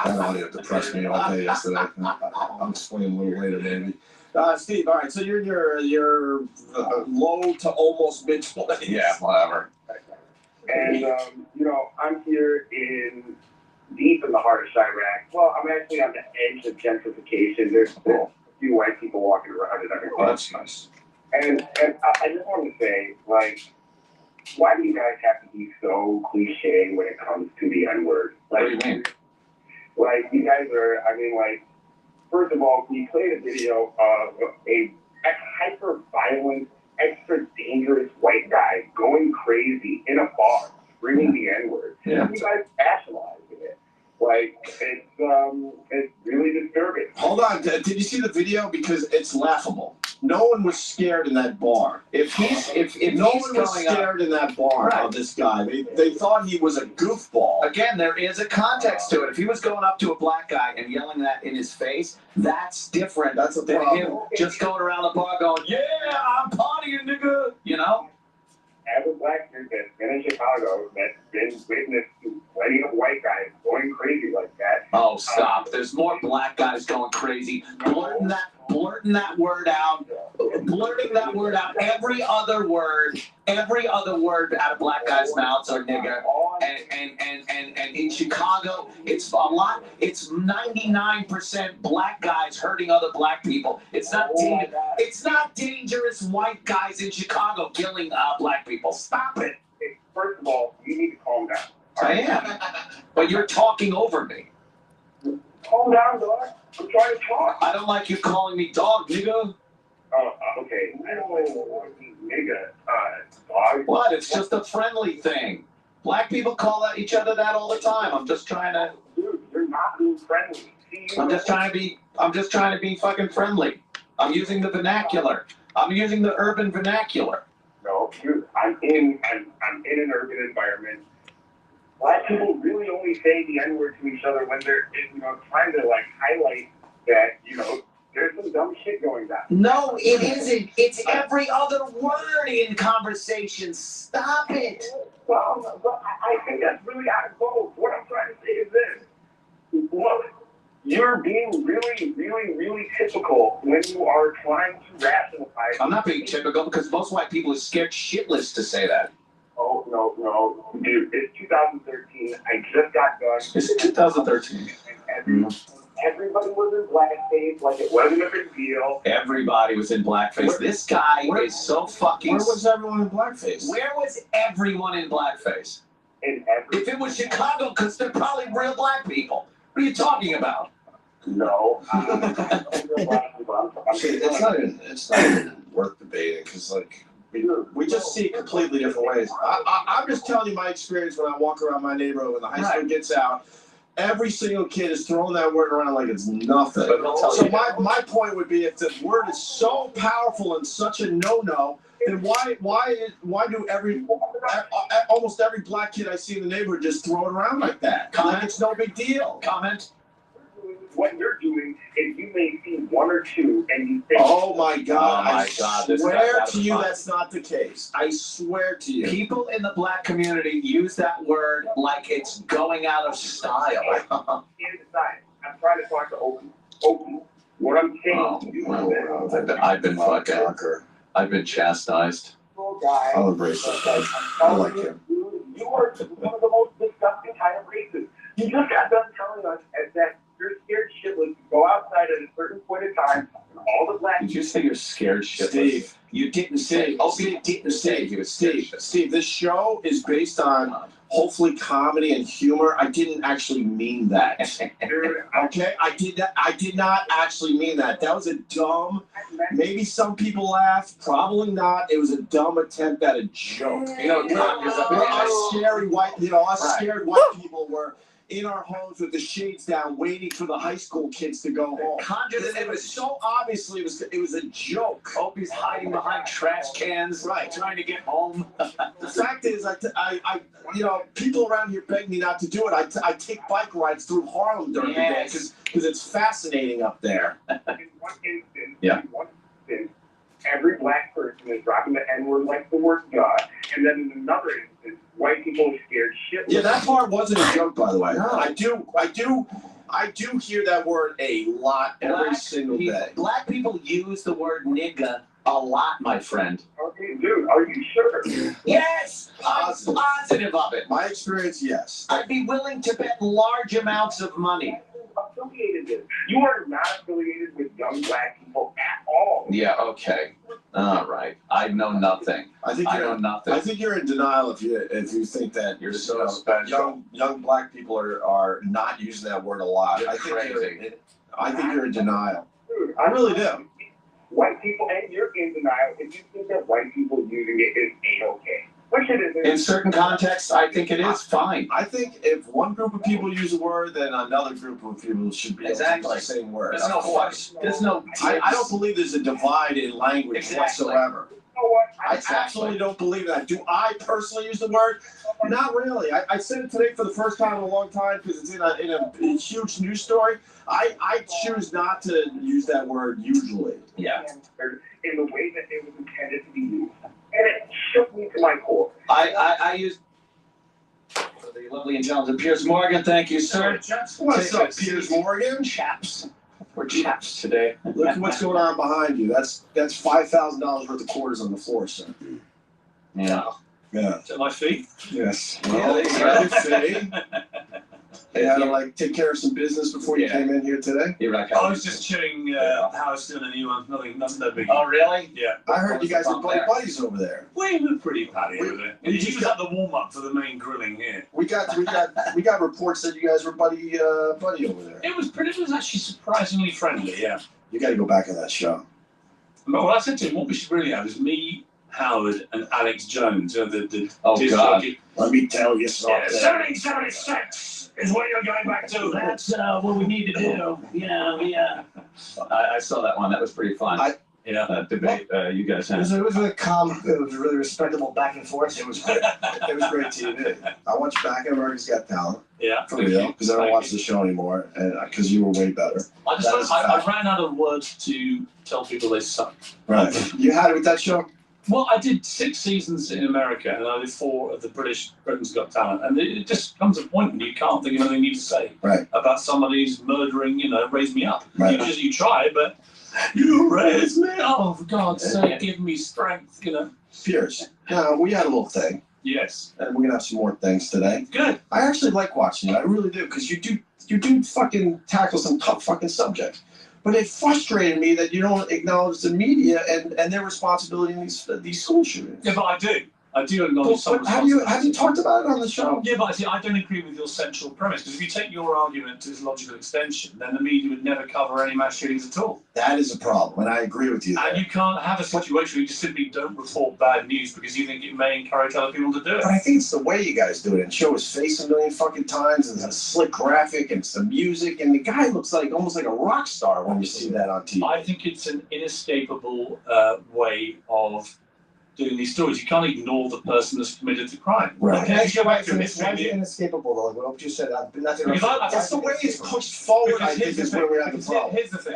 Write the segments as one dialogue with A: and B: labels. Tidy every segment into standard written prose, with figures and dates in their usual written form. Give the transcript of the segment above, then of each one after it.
A: That audio depressed me all day yesterday. I'll explain a little later, maybe.
B: Steve, all right, so you're in your low to almost mid-20s.
A: Yeah, whatever.
C: And, I'm here deep in the heart of Chirac. Well, I'm actually on the edge of gentrification. There's a few white people walking around and everything.
A: Oh, that's nice.
C: And I just want to say, like, why do you guys have to be so cliche when it comes to the N-word? Like,
A: What do you mean?
C: Like, you guys are, first of all, we played a video of a hyper-violent, extra dangerous white guy going crazy in a bar, screaming the N-word.
A: Yeah.
C: You guys passionalizing it. Like, it's really disturbing.
B: Hold on, did you see the video? Because it's laughable. No one was scared in that bar. If no one was scared in that bar of this guy, they thought he was a goofball.
D: Again, there is a context to it. If he was going up to a black guy and yelling that in his face, that's different.
B: That's a
D: than
B: problem.
D: him just going around the bar going, "Yeah, I'm partying, nigga." You know.
C: As a black dude that's been in Chicago, that's been witness to plenty of white guys going crazy like that.
D: Oh, stop! There's more black guys going crazy, blurting that word out, blurting that word out. Every other word out of black guys' mouths are nigger. And in Chicago, it's a lot. It's 99% black guys hurting other black people. It's not dangerous white guys in Chicago killing black people. Stop it.
C: First of all, you need to calm down.
D: I am, but you're talking over me.
C: Calm down, dog. I'm trying to talk.
D: I don't like you calling me dog, nigga.
C: Oh, okay. I don't like nigga, dog.
D: What? It's just a friendly thing. Black people call each other that all the time. I'm just trying to.
C: Dude, you're not being friendly.
D: I'm just trying to be fucking friendly. I'm using the vernacular. I'm using the urban vernacular.
C: No, dude, I'm in an urban environment. Black people really only say the N-word to each other when they're, trying to like highlight that, there's some dumb shit going down.
D: No, it isn't. It's every other word in conversation. Stop it.
C: Well, but I think that's really out of vogue. What I'm trying to say is this. Look, you're being really, really, really typical when you are trying to rationalize.
D: I'm not being typical because most white people are scared shitless to say that.
C: Oh, no. Dude, it's 2013. I just got done.
D: Is it 2013?
C: Everybody was in blackface like it wasn't a big deal.
D: Everybody was in blackface. This guy is so fucking...
B: Where was everyone in blackface?
D: Where was everyone in blackface? If it was Chicago, because they're probably real black people. What are you talking about?
C: No.
A: It's not even worth debating because, like,
B: we just see it completely different ways. I'm just telling you my experience when I walk around my neighborhood when the high school gets out. Every single kid is throwing that word around like it's nothing. So my point would be, if the word is so powerful and such a no-no, then why do almost every black kid I see in the neighborhood just throw it around like that? Like it's no big deal.
D: Comment.
C: What you're doing is you may see one or two and you think,
B: oh my God,
D: I
B: swear to you that's not the case. I swear to you.
D: People in the black community use that word like it's going out of style.
C: I'm trying to talk to Open. What I'm saying
D: I've been chastised.
A: I'll embrace that guy. I like him.
C: You are one of the most disgusting kind of racists. You just got done telling us that you're scared shitless to go outside at a certain point in time, and all the black...
D: Did you say you're scared shitless?
B: Steve, you didn't say.
D: Steve didn't say he was scared shitless.
B: Steve, this show is based on hopefully comedy and humor. I didn't actually mean that. Okay, I did not actually mean that. That was a dumb. Maybe some people laughed. Probably not. It was a dumb attempt at a joke. Us scary white. Scared white people were in our homes with the shades down, waiting for the high school kids to go home. It was so obviously it was a joke.
D: Opie's hiding behind trash cans, trying to get home.
B: The fact is, I people around here beg me not to do it. I take bike rides through Harlem during the day because it's fascinating up there.
C: In one instance, every black person is dropping the N-word like the word God, and then in another instance, white people are scared shitless.
B: Yeah, that part wasn't a joke, by the way. No. I do I do hear that word a lot every single day.
D: Black people use the word nigga a lot, my friend.
C: Okay, dude, are you sure?
D: Yes,
B: Positive.
D: I'm positive of it.
B: My experience, yes.
D: I'd be willing to bet large amounts of money.
C: Affiliated with. You are not affiliated with young black people at all.
D: Yeah, okay. All right. I know nothing.
B: I
D: know nothing.
B: I think you're in denial if you think that
D: You're so special.
B: young black people are not using that word a lot.
D: You're
B: I think
D: crazy.
B: I think you're in denial.
C: Dude,
B: I really do.
C: White people, and you're in denial if you think that white people using it is A-okay. Which it isn't.
D: In certain contexts, I think it is fine.
B: I think if one group of people use a word, then another group of people should be able to use the same word.
D: There's no fucks. There's no.
B: I don't believe there's a divide in language whatsoever.
C: You know what?
B: I absolutely don't believe that. Do I personally use the word? Not really. I said it today for the first time in a long time because it's in a huge news story. I choose not to use that word usually.
D: Yeah.
C: In the way that it was intended to be used. And it shook me to my core.
D: I use for the lovely and talented Piers Morgan. Thank you, sir.
B: What's up, Piers Morgan?
D: Chaps. We're chaps today.
B: Look at what's going on behind you. That's $5,000 worth of quarters on the floor, sir.
D: Yeah.
B: Yeah.
E: Is that my feet?
B: Yes.
D: Yeah, there you
B: Well, see? They had to like take care of some business before you came in here today.
D: You're right.
E: I was just checking how it's doing a new one. Nothing that big.
D: Oh, really?
E: Yeah.
B: I heard you guys are buddies over there.
E: We were pretty patty over there.
B: we
E: He
B: just
E: was at the warm up for the main grilling here.
B: We got reports that you guys were buddy over there.
E: It was actually surprisingly friendly, yeah.
B: You got to go back on that show.
E: But what I said to him, what we should really have is me, Howard, and Alex Jones, the disc
D: God.
E: jockey.
B: Let me tell you something.
E: 1776 is what you're going back to.
D: That's what we need to do. Yeah. I saw that one. That was pretty fun. Debate you guys had.
F: It was really calm. It was really respectable back and forth.
B: It was great. It was great TV. I watched back at America's Got Talent
E: Yeah.
B: for real because I don't watch the show anymore, and because you were way better.
E: I ran out of words to tell people they suck.
B: Right. You had it with that show.
E: Well, I did 6 seasons in America, and I did 4 of the Britain's Got Talent, and it just comes a point when you can't think of anything you need to say about somebody who's murdering, raise me up.
B: Right.
E: You try, but you raise me up. Oh, for God's sake, give me strength,
B: Piers. We had a little thing,
E: Yes.
B: and we're gonna have some more things today.
E: Good.
B: I actually like watching it. I really do, because you do fucking tackle some tough fucking subjects. But it frustrated me that you don't acknowledge the media and their responsibility in these school shootings.
E: Yeah, but I do. I do acknowledge some
B: But have you talked about it on the show?
E: Yeah, but I don't agree with your central premise, because if you take your argument to its logical extension, then the media would never cover any mass shootings at all.
B: That is a problem, and I agree with you there.
E: And you can't have a situation where you just simply don't report bad news because you think it may encourage other people to do it.
B: But I think it's the way you guys do it, and show his face a million fucking times, and it's a slick graphic, and some music, and the guy looks like almost like a rock star when you see that on TV.
E: I think it's an inescapable way of doing these stories. You can't ignore the person that's committed the crime.
B: Right.
E: Okay, if you go back to
F: Why
E: history,
F: is it inescapable though? What you said, nothing.
B: That's the way it's pushed forward, I think, is where we have the problem.
E: Here's the thing.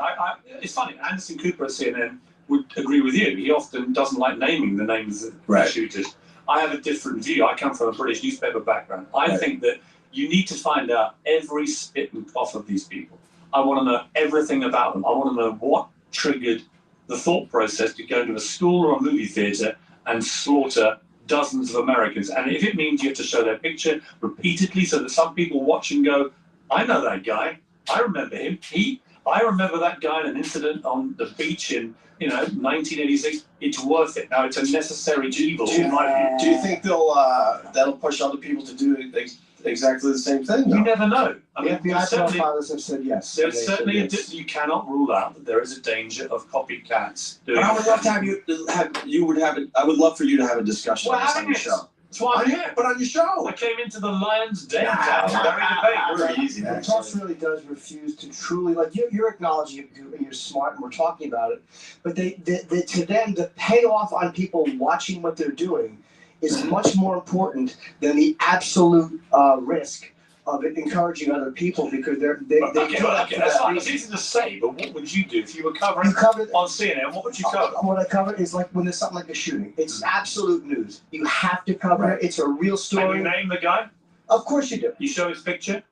E: It's funny. Anderson Cooper at CNN would agree with you. He often doesn't like naming the names of the shooters. I have a different view. I come from a British newspaper background. I think that you need to find out every spit and cough of these people. I want to know everything about them. I want to know what triggered the thought process to go to a school or a movie theatre and slaughter dozens of Americans. And if it means you have to show their picture repeatedly so that some people watch and go, I know that guy. I remember him. I remember that guy in an incident on the beach in 1986. It's worth it. Now, it's a necessary evil.
B: Do you think that'll push other people to do exactly the same thing?
E: You never know. I mean,
F: FBI profiles have said yes.
E: There's certainly you cannot rule out that there is a danger of copycats doing.
B: But I would love to I would love for you to have a discussion on your show.
E: That's why I'm here.
B: But on your show.
E: I came into the lion's den.
B: Very easy.
F: The Trust really does refuse to truly, like you're acknowledging it, you're smart, and we're talking about it. But to them, the payoff on people watching what they're doing is much more important than the absolute risk of it encouraging other people, because they do that for
E: that's
F: that
E: fine.
F: reason.
E: It's easy to say, but what would you do if you were covering on CNN? What would you cover?
F: What I cover is like when there's something like a shooting. It's absolute news. You have to cover it. It's a real story.
E: Can you name the guy?
F: Of course you do.
E: You show his picture?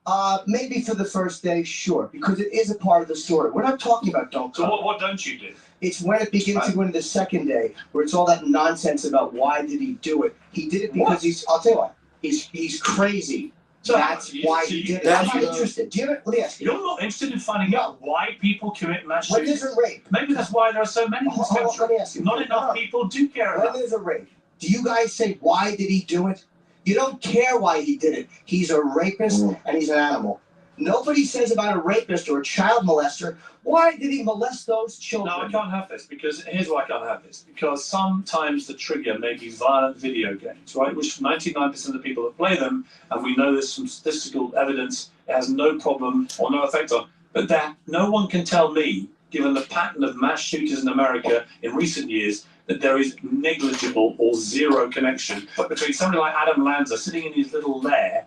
F: Maybe for the first day, sure, because it is a part of the story. We're not talking about don't
E: So
F: come.
E: what don't you do?
F: It's when it begins to go into the second day, where it's all that nonsense about why did he do it. He did it because I'll tell you what, he's crazy.
E: So
F: that's why he did it. I'm not interested. Do you let me ask you.
E: You're not interested in finding out why people commit mass
F: When
E: shootings?
F: there's a rape.
E: Maybe that's why there are so many in this
F: Hold on,
E: country.
F: let me ask you.
E: Not enough people do care
F: When
E: about it.
F: there's a rape, do you guys say, why did he do it? You don't care why he did it. He's a rapist and he's an animal. Nobody says about a rapist or a child molester, why did he molest those children?
E: No, I can't have this, because here's why I can't have this. Because sometimes the trigger may be violent video games, right? Which 99% of the people that play them, and we know there's some statistical evidence, it has no problem or no effect on. But that no one can tell me, given the pattern of mass shooters in America in recent years, that there is negligible or zero connection between somebody like Adam Lanza sitting in his little lair,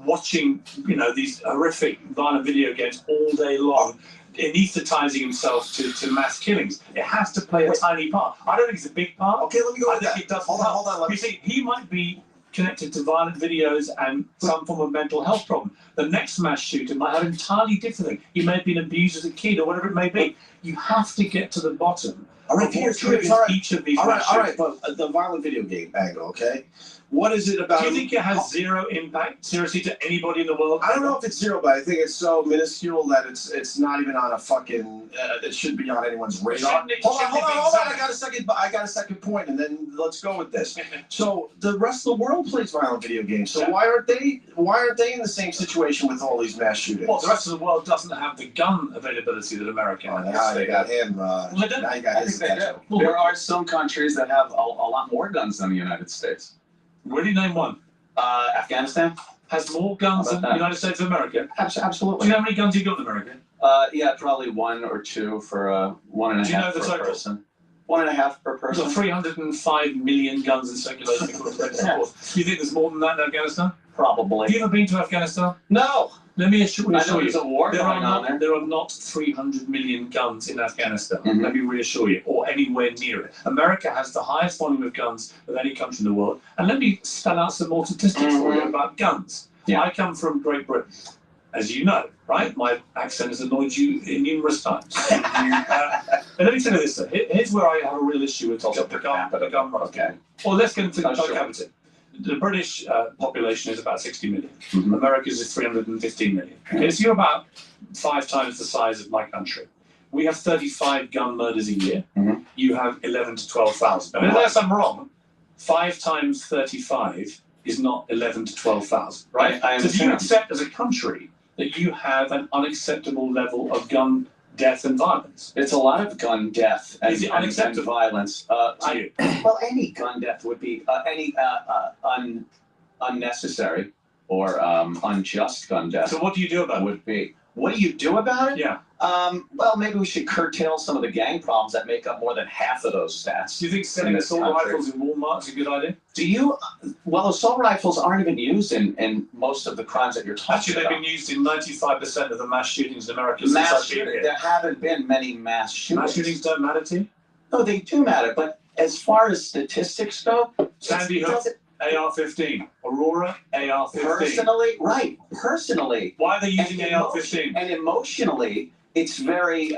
E: watching, these horrific violent video games all day long, anesthetizing himself to mass killings. It has to play a tiny part. I don't think it's a big part.
B: Okay, let me go
E: I
B: with
E: think
B: that.
E: it does.
B: Hold on.
E: You see, he might be connected to violent videos and some form of mental health problem. The next mass shooter might have an entirely different thing. He may have been abused as a kid or whatever it may be. You have to get to the bottom.
B: All right,
E: of what
B: here's
E: triggers
B: all right.
E: each of these
B: All
E: mass
B: right,
E: shootings.
B: but the violent video game angle, okay? What is it about?
E: Do you think it has zero impact, seriously, to anybody in the world?
B: I don't know if it's zero, but I think it's so minuscule that it's not even on a fucking. It should be on anyone's radar. Hold on. I got a second point, and then let's go with this. So the rest of the world plays violent video games. So why aren't they in the same situation with all these mass shootings?
E: Well, the rest of the world doesn't have the gun availability that America has.
B: Now you got him. Now you got his attention.
D: There are some countries that have a lot more guns than the United States.
E: Really, name one.
D: Afghanistan
E: Has more guns than the United States of America. Do
D: absolutely.
E: you know how many guns you got in America?
D: Yeah, probably 1 or 2 for 1.5
E: Do you know the
D: per
E: total?
D: person. 1.5 per
E: We've
D: person.
E: got 305 million guns in circulation according to the reports. Do you think there's more than that in Afghanistan? Have
D: Probably.
E: you ever been to Afghanistan?
D: No.
E: Let me assure
D: I know there's
E: you.
D: a war
E: There
D: going on there.
E: are not 300 million guns in Afghanistan.
D: Mhm.
E: Let me reassure you, or anywhere near it. America has the highest volume of guns of any country in the world. And let me spell out some more statistics for you about guns.
D: Yeah.
E: I come from Great Britain, as you know, right? My accent has annoyed you numerous times. But let me tell you this, though. Here's where I have a real issue with the gun market.
D: Okay.
E: Well, let's get into per
D: Sure.
E: capita. The British population is about 60 million.
D: Mhm.
E: America's is 315 million. Okay, so you're about 5 times the size of my country. We have 35 gun murders a year.
D: Mhm.
E: You have 11 to 12,000. Now, unless I'm wrong, 5 times 35 is not 11 to 12,000, right?
D: I
E: So do you
D: understand.
E: accept as a country that you have an unacceptable level of gun death and violence?
D: It's a lot of gun death and,
E: Is it
D: and
E: unacceptable
D: violence.
E: to you?
D: Well, any gun death would be unnecessary or unjust gun death
E: So what do you do about it?
D: would be. What do you do about it?
E: Yeah.
D: Well, maybe we should curtail some of the gang problems that make up more than half of those stats.
E: Do you think selling
D: in this
E: assault
D: country.
E: rifles in Walmart is a good idea?
D: Do you? Well, assault rifles aren't even used in most of the crimes that you're talking
E: Actually, they've
D: about.
E: been used in 95% of the mass shootings in America since
D: Mass
E: I've been
D: shootings.
E: here.
D: There haven't been many mass shootings.
E: Mass shootings don't matter to you?
D: No, they do matter. But as far as statistics go,
E: Sandy
D: it
E: Hook,
D: doesn't-
E: AR-15. Aurora, AR-15.
D: Personally,
E: Why are they using AR-15?
D: and emotionally, it's very,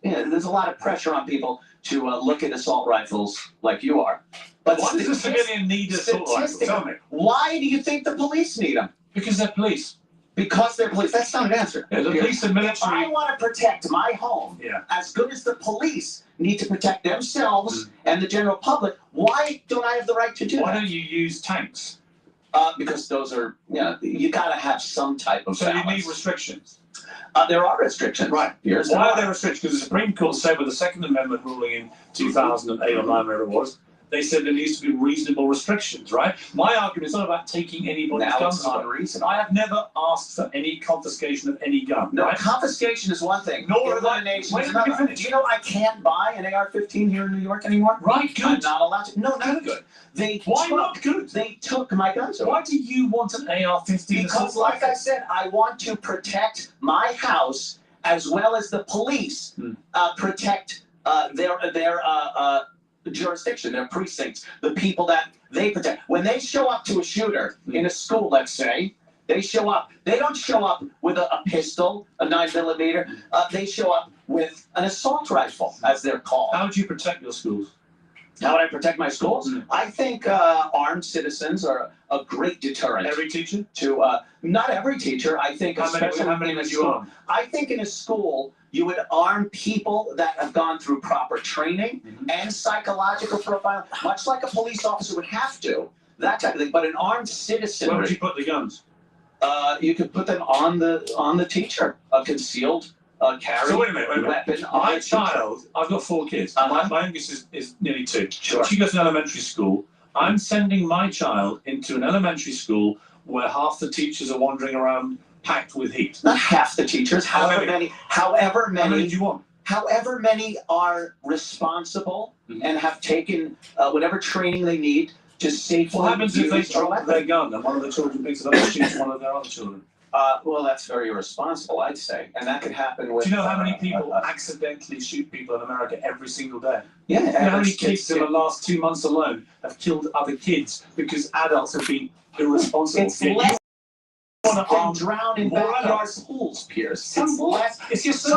D: there's a lot of pressure on people to look at assault rifles like you are. But
E: Why does a civilian need assault rifles? Tell me.
D: Why do you think the police need them?
E: Because they're police.
D: Because they're police. That's not an answer.
E: Yeah, the police and
D: If I
E: military.
D: want to protect my home
E: Yeah.
D: as good as the police need to protect themselves and the general public, why don't I have the right to do
E: Why
D: that?
E: don't you use tanks?
D: Because those are, you got to have some type of
E: So you
D: balance.
E: need restrictions.
D: There are restrictions.
E: Right.
D: Here's
E: Why are
D: the
E: there restrictions? Because the Supreme Court said with the Second Amendment ruling in 2008 or 9, wherever it was, they said there needs to be reasonable restrictions, right? My argument is not about taking anybody's
D: Now
E: guns
D: it's
E: away.
D: unreasonable.
E: I have never asked for any confiscation of any gun,
D: No,
E: right?
D: confiscation is one thing.
E: Nor have I-
D: Elimination
E: Wait,
D: is
E: let me
D: another.
E: finish.
D: Do you know I can't buy an AR-15 here in New York anymore?
E: Right,
D: I'm
E: good.
D: not allowed to. No, not good.
E: Why not good?
D: They took my guns away.
E: Why do you want an AR-15
D: Because,
E: assault
D: like
E: rifle?
D: I said, I want to protect my house as well as the police protect their jurisdiction, their precincts, the people that they protect. When they show up to a shooter in a school, let's say, they show up. They don't show up with a pistol, a 9mm. They show up with an assault rifle, as they're called.
E: How would you protect your schools?
D: How would I protect my schools? I think armed citizens are a great deterrent.
E: Every teacher?
D: To not every teacher. I think
E: How many would you arm?
D: I think in a school you would arm people that have gone through proper training and psychological profiling, much like a police officer would have to. That type of thing. But an armed citizen.
E: Where would you put the guns?
D: You could put them on the teacher, a concealed carry.
E: So wait a minute.
D: Weapon.
E: My child, I've got 4 kids. My youngest is nearly 2.
D: Sure.
E: She goes to elementary school. I'm sending my child into an elementary school where half the teachers are wandering around packed with heat.
D: Not half the teachers. However
E: How many do you want?
D: However many are responsible and have taken whatever training they need to safely.
E: What happens if they
D: use a
E: drop
D: weapon?
E: their gun and one of the children picks it up and shoots one of their other children?
D: Well, that's very irresponsible, I'd say, and that could happen with.
E: Do you know how many people accidentally shoot people in America every single day?
D: Yeah.
E: You know how many kids in the last 2 months alone have killed other kids because adults have been irresponsible?
D: It's less than drown in backyard pools, Pierce. It's less.
E: It's just